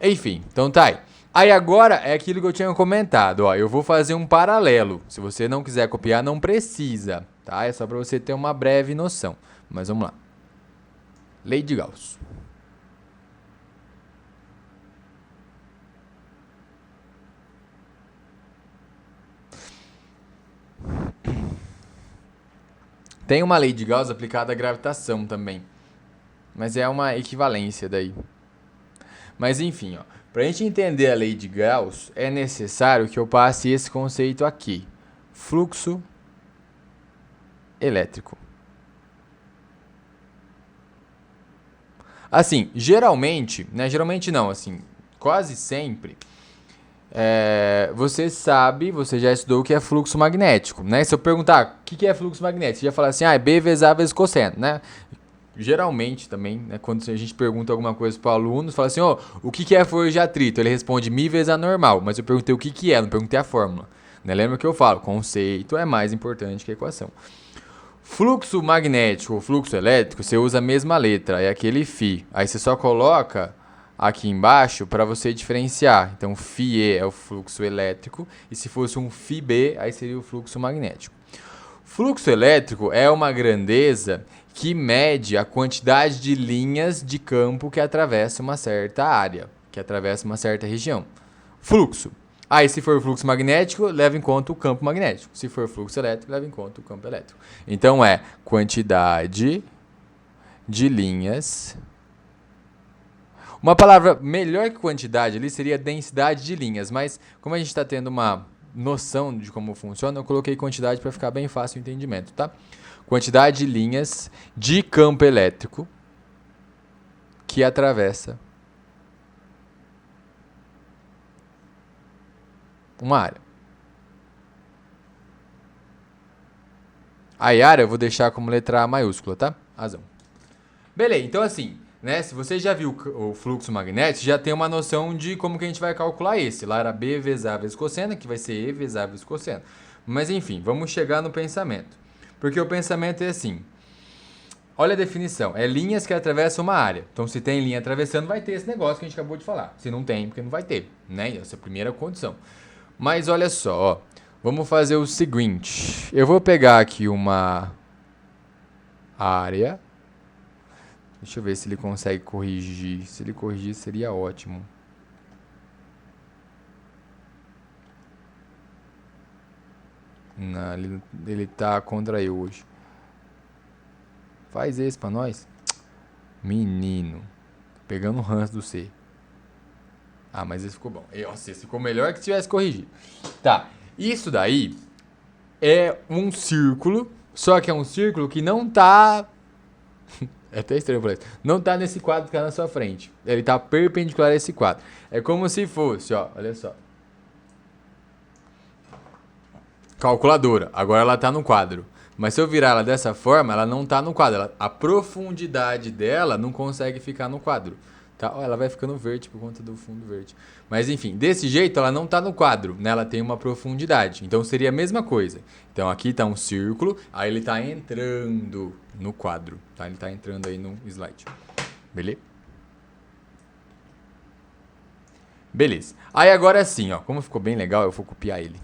Enfim, então tá aí. Aí agora é aquilo que eu tinha comentado, ó, eu vou fazer um paralelo. Se você não quiser copiar, não precisa, tá? É só para você ter uma breve noção. Mas vamos lá. Lei de Gauss. Tem uma lei de Gauss aplicada à gravitação também, mas é uma equivalência daí. Mas enfim, ó, para a gente entender a lei de Gauss, é necessário que eu passe esse conceito aqui: fluxo elétrico. Assim, geralmente, né? Geralmente não, assim, quase sempre. Você sabe, você já estudou o que é fluxo magnético, né? Se eu perguntar o que é fluxo magnético, você já fala assim, é B vezes A vezes cosseno, né? Geralmente também, né, quando a gente pergunta alguma coisa para o aluno, fala assim, o que é força de atrito? Ele responde μ vezes A normal, mas eu perguntei o que é, não perguntei a fórmula. Né? Lembra que eu falo, conceito é mais importante que a equação. Fluxo magnético ou fluxo elétrico, você usa a mesma letra, é aquele φ. Aí você só coloca aqui embaixo para você diferenciar. Então, φE é o fluxo elétrico, e se fosse um φB, aí seria o fluxo magnético. Fluxo elétrico é uma grandeza que mede a quantidade de linhas de campo que atravessa uma certa área, que atravessa uma certa região. Fluxo. Aí, se for fluxo magnético, leva em conta o campo magnético. Se for fluxo elétrico, leva em conta o campo elétrico. Então, é quantidade de linhas. Uma palavra melhor que quantidade ali seria densidade de linhas, mas como a gente está tendo uma noção de como funciona, eu coloquei quantidade para ficar bem fácil o entendimento, tá? Quantidade de linhas de campo elétrico que atravessa uma área. A área eu vou deixar como letra A maiúscula, tá? Razão. Beleza, então assim, né? Se você já viu o fluxo magnético, já tem uma noção de como que a gente vai calcular esse. Lá era B vezes A vezes cosseno, que vai ser E vezes A vezes cosseno. Mas enfim, vamos chegar no pensamento. Porque o pensamento é assim. Olha a definição. É linhas que atravessam uma área. Então, se tem linha atravessando, vai ter esse negócio que a gente acabou de falar. Se não tem, porque não vai ter, né? Essa é a primeira condição. Mas olha só, ó. Vamos fazer o seguinte. Eu vou pegar aqui uma área. Deixa eu ver se ele consegue corrigir. Se ele corrigir, seria ótimo. Não, ele tá contra eu hoje. Faz esse pra nós. Menino. Pegando o ranço do C. Ah, mas esse ficou bom. Nossa, esse ficou melhor que se tivesse corrigido. Tá. Isso daí é um círculo. Só que é um círculo que não tá... É até estranho falar isso. Não tá nesse quadro que tá na sua frente. Ele tá perpendicular a esse quadro. É como se fosse, ó. Olha só. Calculadora. Agora ela tá no quadro. Mas se eu virar ela dessa forma, ela não tá no quadro. A profundidade dela não consegue ficar no quadro. Tá? Ó, ela vai ficando verde por conta do fundo verde. Mas enfim, desse jeito ela não tá no quadro, né? Ela tem uma profundidade. Então seria a mesma coisa. Então aqui tá um círculo, aí ele tá entrando no quadro, tá? Ele tá entrando aí no slide. Beleza? Beleza. Aí agora sim, ó, como ficou bem legal, eu vou copiar ele.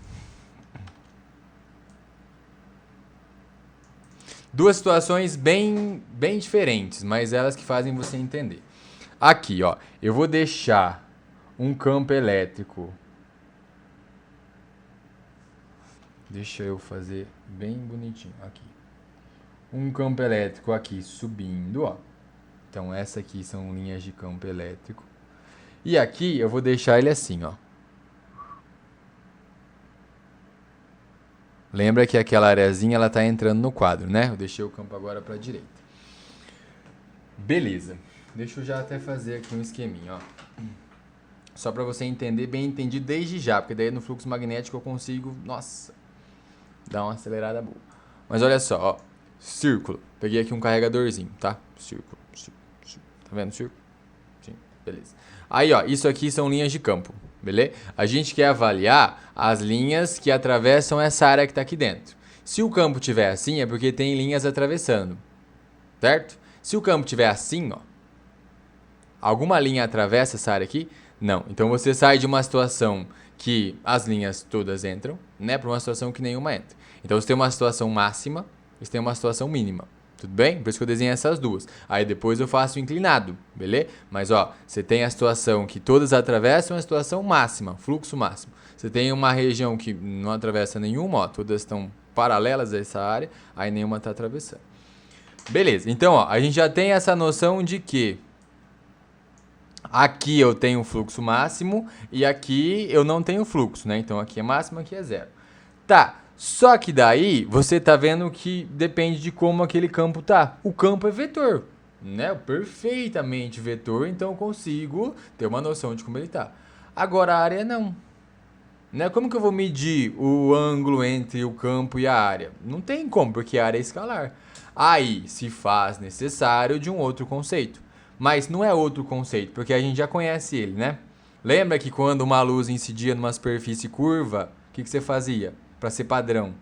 Duas situações bem diferentes, mas elas que fazem você entender. Aqui, ó, eu vou deixar um campo elétrico. Deixa eu fazer bem bonitinho aqui. Um campo elétrico aqui subindo, ó. Então essa aqui são linhas de campo elétrico. E aqui eu vou deixar ele assim, ó. Lembra que aquela areazinha ela tá entrando no quadro, né? Eu deixei o campo agora para a direita. Beleza. Deixa eu já até fazer aqui um esqueminha, ó. Só para você entender, bem entendido desde já, porque daí no fluxo magnético eu consigo, nossa, dar uma acelerada boa. Mas olha só, ó, círculo. Peguei aqui um carregadorzinho, tá? Círculo. Tá vendo o círculo? Sim, beleza. Aí, ó, isso aqui são linhas de campo, beleza? A gente quer avaliar as linhas que atravessam essa área que tá aqui dentro. Se o campo tiver assim, é porque tem linhas atravessando, certo? Se o campo tiver assim, ó, alguma linha atravessa essa área aqui, Não. Então você sai de uma situação que as linhas todas entram, né, para uma situação que nenhuma entra. Então você tem uma situação máxima, você tem uma situação mínima. Tudo bem? Por isso que eu desenho essas duas. Aí depois eu faço o inclinado, beleza? Mas ó, você tem a situação que todas atravessam, a situação máxima, fluxo máximo. Você tem uma região que não atravessa nenhuma, ó, todas estão paralelas a essa área, aí nenhuma está atravessando. Beleza, então ó, a gente já tem essa noção de que aqui eu tenho fluxo máximo e aqui eu não tenho fluxo, né? Então aqui é máximo, aqui é zero. Tá, só que daí você tá vendo que depende de como aquele campo tá. O campo é vetor, né? Perfeitamente vetor, então eu consigo ter uma noção de como ele tá. Agora a área não. Né? Como que eu vou medir o ângulo entre o campo e a área? Não tem como, porque a área é escalar. Aí se faz necessário de um outro conceito. Mas não é outro conceito, porque a gente já conhece ele, né? Lembra que quando uma luz incidia numa superfície curva, o que você fazia para ser padrão?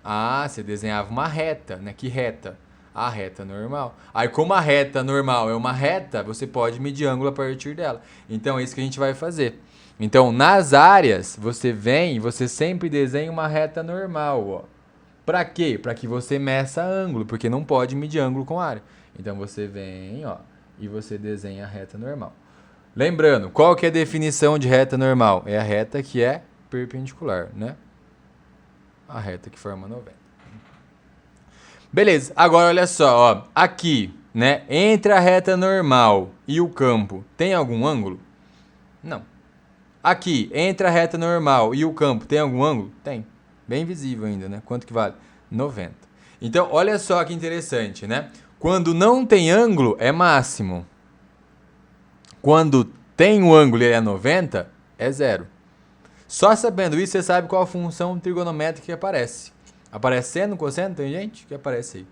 Ah, você desenhava uma reta, né? Que reta? A reta normal. Aí como a reta normal é uma reta, você pode medir ângulo a partir dela. Então é isso que a gente vai fazer. Então nas áreas, você vem e você sempre desenha uma reta normal, ó. Para quê? Para que você meça ângulo, porque não pode medir ângulo com área. Então você vem, ó, e você desenha a reta normal. Lembrando, qual que é a definição de reta normal? É a reta que é perpendicular, né? A reta que forma 90. Beleza, agora olha só, ó, aqui, né, entre a reta normal e o campo, tem algum ângulo? Não. Aqui, entre a reta normal e o campo, tem algum ângulo? Tem. Bem visível ainda, né? Quanto que vale? 90. Então, olha só que interessante, né? Quando não tem ângulo, é máximo. Quando tem o ângulo e é 90, é zero. Só sabendo isso, você sabe qual a função trigonométrica que aparece. Aparece seno, cosseno, tangente? O que aparece aí?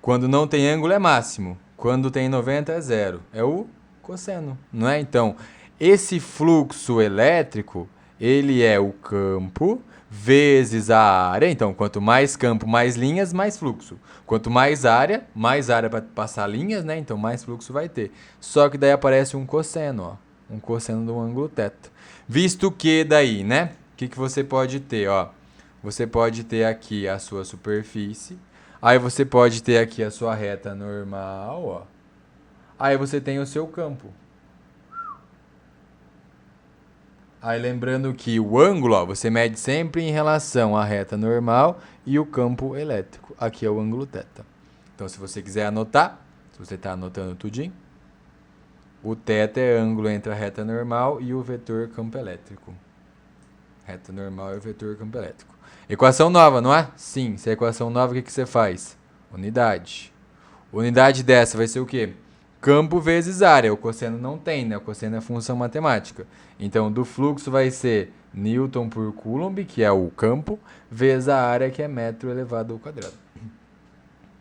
Quando não tem ângulo, é máximo. Quando tem 90, é zero. É o cosseno, não é? Então, esse fluxo elétrico, ele é o campo vezes a área. Então, quanto mais campo, mais linhas, mais fluxo. Quanto mais área para passar linhas, né? Então, mais fluxo vai ter. Só que daí aparece um cosseno, ó. Um cosseno do ângulo θ. Visto que daí, né? O que você pode ter, ó? Você pode ter aqui a sua superfície. Aí você pode ter aqui a sua reta normal, ó. Aí você tem o seu campo. Aí lembrando que o ângulo, ó, você mede sempre em relação à reta normal e o campo elétrico. Aqui é o ângulo θ. Então, se você quiser anotar, se você está anotando tudinho, o θ é ângulo entre a reta normal e o vetor campo elétrico. Reta normal e o vetor campo elétrico. Equação nova, não é? Sim, se é equação nova, o que você faz? Unidade. Unidade dessa vai ser o quê? Campo vezes área. O cosseno não tem, né? O cosseno é função matemática. Então, do fluxo vai ser Newton por Coulomb, que é o campo, vezes a área, que é metro elevado ao quadrado.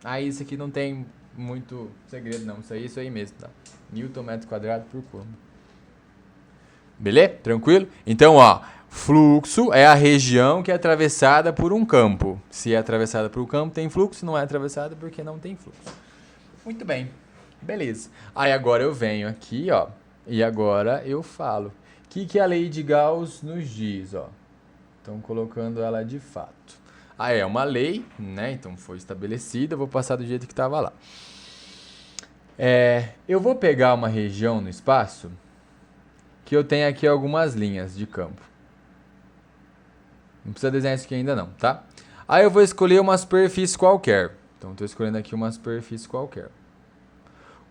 Aí, isso aqui não tem muito segredo, não. Isso aí é isso aí mesmo, tá? Newton metro quadrado por Coulomb. Beleza? Tranquilo? Então, ó, fluxo é a região que é atravessada por um campo. Se é atravessada por um campo, tem fluxo. Não é atravessada porque não tem fluxo. Muito bem. Beleza. Aí agora eu venho aqui, ó, e agora eu falo. O que a lei de Gauss nos diz, ó? Estão colocando ela de fato. Ah, é uma lei, né? Então foi estabelecida, eu vou passar do jeito que estava lá. Eu vou pegar uma região no espaço que eu tenho aqui algumas linhas de campo. Não precisa desenhar isso aqui ainda não, tá? Aí eu vou escolher uma superfície qualquer. Então estou escolhendo aqui uma superfície qualquer.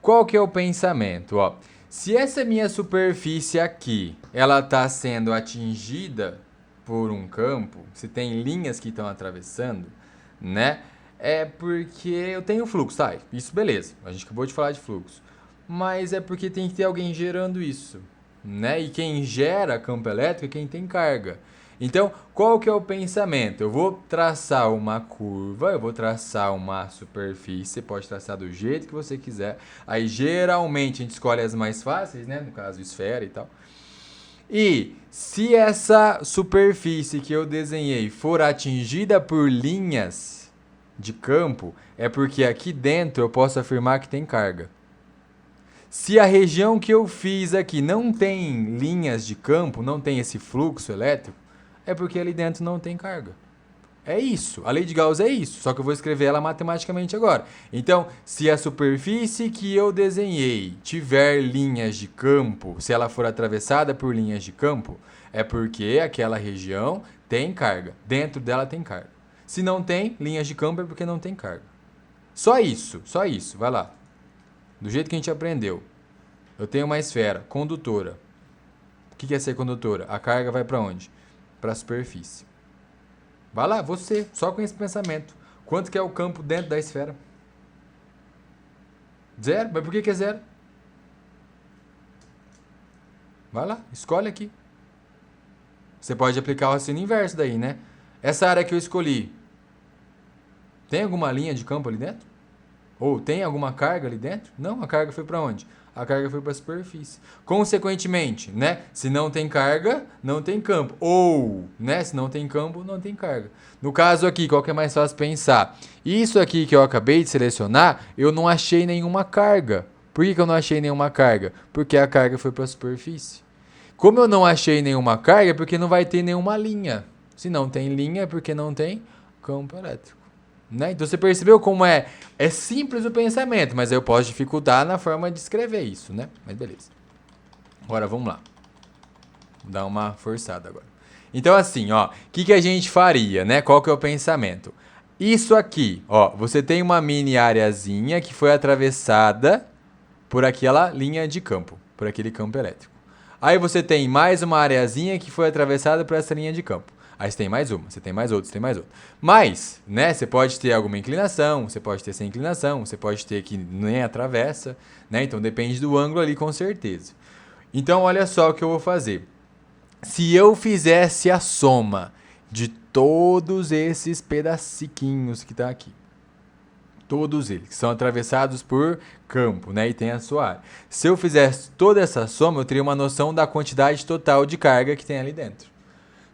Qual que é o pensamento? Ó, se essa minha superfície aqui, ela está sendo atingida por um campo, se tem linhas que estão atravessando, né? É porque eu tenho fluxo, tá? Isso beleza, a gente acabou de falar de fluxo. Mas é porque tem que ter alguém gerando isso, né? E quem gera campo elétrico é quem tem carga. Então, qual que é o pensamento? Eu vou traçar uma curva, eu vou traçar uma superfície, você pode traçar do jeito que você quiser. Aí, geralmente, a gente escolhe as mais fáceis, né? No caso, esfera e tal. E se essa superfície que eu desenhei for atingida por linhas de campo, é porque aqui dentro eu posso afirmar que tem carga. Se a região que eu fiz aqui não tem linhas de campo, não tem esse fluxo elétrico, é porque ali dentro não tem carga. É isso. A lei de Gauss é isso. Só que eu vou escrever ela matematicamente agora. Então, se a superfície que eu desenhei tiver linhas de campo, se ela for atravessada por linhas de campo, é porque aquela região tem carga. Dentro dela tem carga. Se não tem linhas de campo, é porque não tem carga. Só isso. Só isso. Vai lá. Do jeito que a gente aprendeu. Eu tenho uma esfera condutora. O que é ser condutora? A carga vai para onde? Para a superfície. Vai lá, você, só com esse pensamento. Quanto que é o campo dentro da esfera? Zero? Mas por que é zero? Vai lá, escolhe aqui. Você pode aplicar o raciocínio inverso daí, né? Essa área que eu escolhi, tem alguma linha de campo ali dentro? Ou tem alguma carga ali dentro? Não, a carga foi para onde? A carga foi para a superfície. Consequentemente, né? Se não tem carga, não tem campo. Ou, né? Se não tem campo, não tem carga. No caso aqui, qual que é mais fácil pensar? Isso aqui que eu acabei de selecionar, eu não achei nenhuma carga. Por que eu não achei nenhuma carga? Porque a carga foi para a superfície. Como eu não achei nenhuma carga, é porque não vai ter nenhuma linha. Se não tem linha, é porque não tem campo elétrico. Né? Então você percebeu como é simples o pensamento, mas eu posso dificultar na forma de escrever isso, né? Mas beleza. Agora vamos lá. Vou dar uma forçada agora. Então assim, ó, o que a gente faria, né? Qual que é o pensamento? Isso aqui, ó, você tem uma mini areazinha que foi atravessada por aquela linha de campo, por aquele campo elétrico. Aí você tem mais uma areazinha que foi atravessada por essa linha de campo. Aí você tem mais uma, você tem mais outra, você tem mais outra. Mas, né, você pode ter alguma inclinação, você pode ter sem inclinação, você pode ter que nem atravessa, né? Então depende do ângulo ali com certeza. Então olha só o que eu vou fazer. Se eu fizesse a soma de todos esses pedacinhos que tá aqui, todos eles, que são atravessados por campo, né, e tem a sua área. Se eu fizesse toda essa soma, eu teria uma noção da quantidade total de carga que tem ali dentro.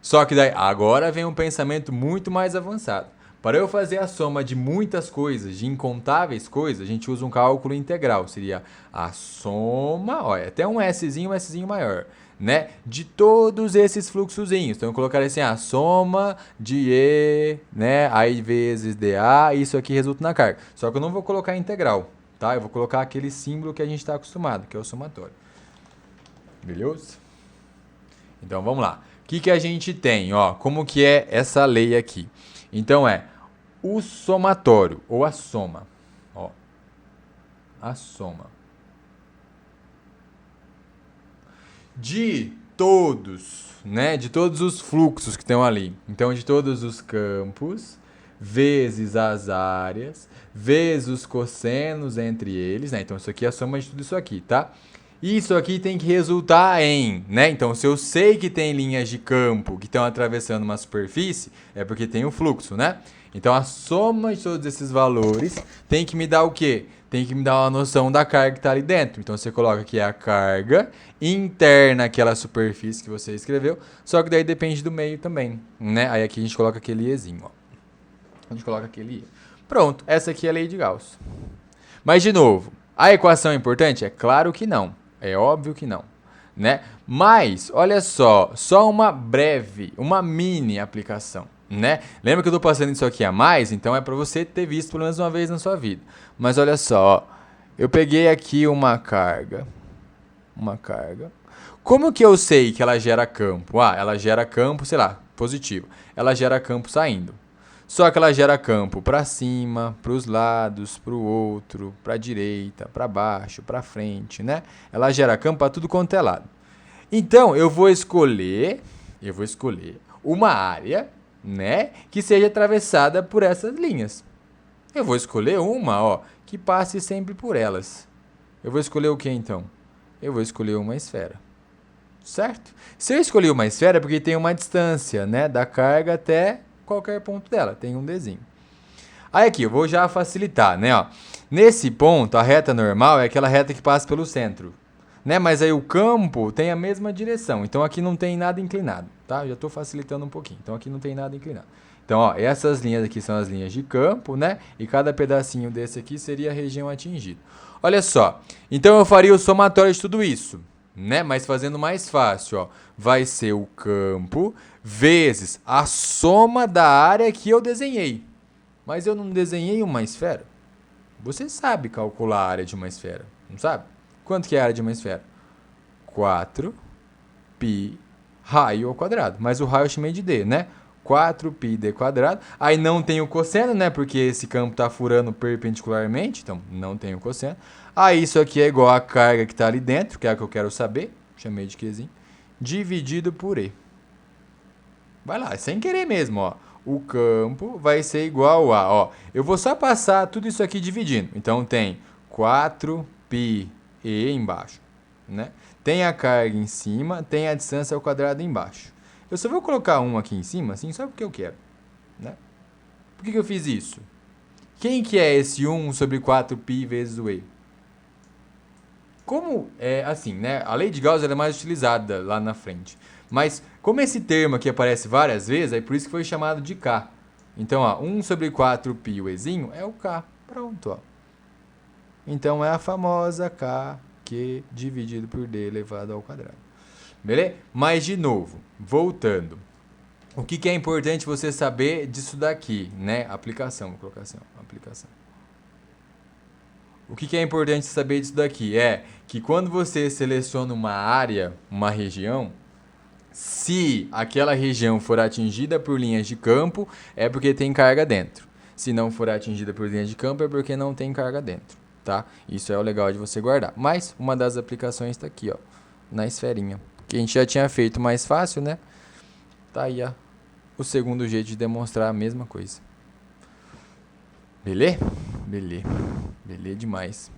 Só que daí, agora vem um pensamento muito mais avançado. Para eu fazer a soma de muitas coisas, de incontáveis coisas, a gente usa um cálculo integral. Seria a soma, olha, até um Szinho maior, né? De todos esses fluxozinhos. Então eu colocaria assim, a soma de E, né? Aí vezes dA, isso aqui resulta na carga. Só que eu não vou colocar integral, tá? Eu vou colocar aquele símbolo que a gente está acostumado, que é o somatório. Beleza? Então vamos lá. O que a gente tem? Ó, como que é essa lei aqui? Então é o somatório, ou a soma. Ó, a soma. De todos, né? De todos os fluxos que estão ali. Então, de todos os campos, vezes as áreas, vezes os cossenos entre eles, né? Então, isso aqui é a soma de tudo isso aqui, tá? Isso aqui tem que resultar em, né? Então, se eu sei que tem linhas de campo que estão atravessando uma superfície, é porque tem um fluxo, né? Então, a soma de todos esses valores tem que me dar o quê? Tem que me dar uma noção da carga que está ali dentro. Então, você coloca aqui a carga interna àquela superfície que você escreveu, só que daí depende do meio também, né? Aí aqui a gente coloca aquele Ezinho, ó. A gente coloca aquele E. Pronto, essa aqui é a lei de Gauss. Mas, de novo, a equação é importante? É claro que não. É óbvio que não, né? Mas, olha só uma breve, uma mini aplicação, né? Lembra que eu tô passando isso aqui a mais? Então é para você ter visto pelo menos uma vez na sua vida. Mas olha só, eu peguei aqui uma carga. Como que eu sei que ela gera campo? Ah, ela gera campo, sei lá, positivo. Ela gera campo saindo. Só que ela gera campo para cima, para os lados, para o outro, para a direita, para baixo, para frente, né? Ela gera campo para tudo quanto é lado. Então, eu vou escolher uma área, né, que seja atravessada por essas linhas. Eu vou escolher uma, ó, que passe sempre por elas. Eu vou escolher o que então? Eu vou escolher uma esfera. Certo? Se eu escolher uma esfera é porque tem uma distância, né, da carga até qualquer ponto dela, tem um Dzinho. Aí aqui, eu vou já facilitar, né, ó. Nesse ponto, a reta normal é aquela reta que passa pelo centro, né, mas aí o campo tem a mesma direção, então aqui não tem nada inclinado, tá? Eu já estou facilitando um pouquinho, então aqui não tem nada inclinado. Então, ó, essas linhas aqui são as linhas de campo, né? E cada pedacinho desse aqui seria a região atingida. Olha só, então eu faria o somatório de tudo isso, né? Mas fazendo mais fácil, ó, vai ser o campo vezes a soma da área que eu desenhei. Mas eu não desenhei uma esfera. Você sabe calcular a área de uma esfera, não sabe? Quanto que é a área de uma esfera? 4 π raio ao quadrado. Mas o raio eu chamei de d, né? 4πd quadrado. Aí não tem o cosseno, né? Porque esse campo está furando perpendicularmente, então não tem o cosseno. Aí isso aqui é igual a carga que está ali dentro, que é a que eu quero saber. Chamei de Qzinho. Dividido por E. Vai lá, sem querer mesmo, ó. O campo vai ser igual a, ó. Eu vou só passar tudo isso aqui dividindo. Então tem 4πe embaixo, né? Tem a carga em cima, tem a distância ao quadrado embaixo. Eu só vou colocar 1 aqui em cima, assim, só porque eu quero, né? Por que eu fiz isso? Quem que é esse 1 sobre 4π vezes o E? Como é assim, né? A lei de Gauss ela é mais utilizada lá na frente. Mas como esse termo aqui aparece várias vezes, aí por isso que foi chamado de K. Então, ó, 1 sobre 4π, o Ezinho, é o K. Pronto, ó. Então é a famosa Kq dividido por D elevado ao quadrado. Beleza? Mas de novo, voltando. O que é importante você saber disso daqui, né? Aplicação, vou colocar assim, ó, aplicação. O que é importante saber disso daqui é que quando você seleciona uma área, uma região, se aquela região for atingida por linhas de campo, é porque tem carga dentro. Se não for atingida por linhas de campo, é porque não tem carga dentro, tá? Isso é o legal de você guardar. Mas uma das aplicações está aqui, ó, na esferinha. Que a gente já tinha feito mais fácil, né? Tá aí, ó, o segundo jeito de demonstrar a mesma coisa. Beleza? Beleza. Beleza demais.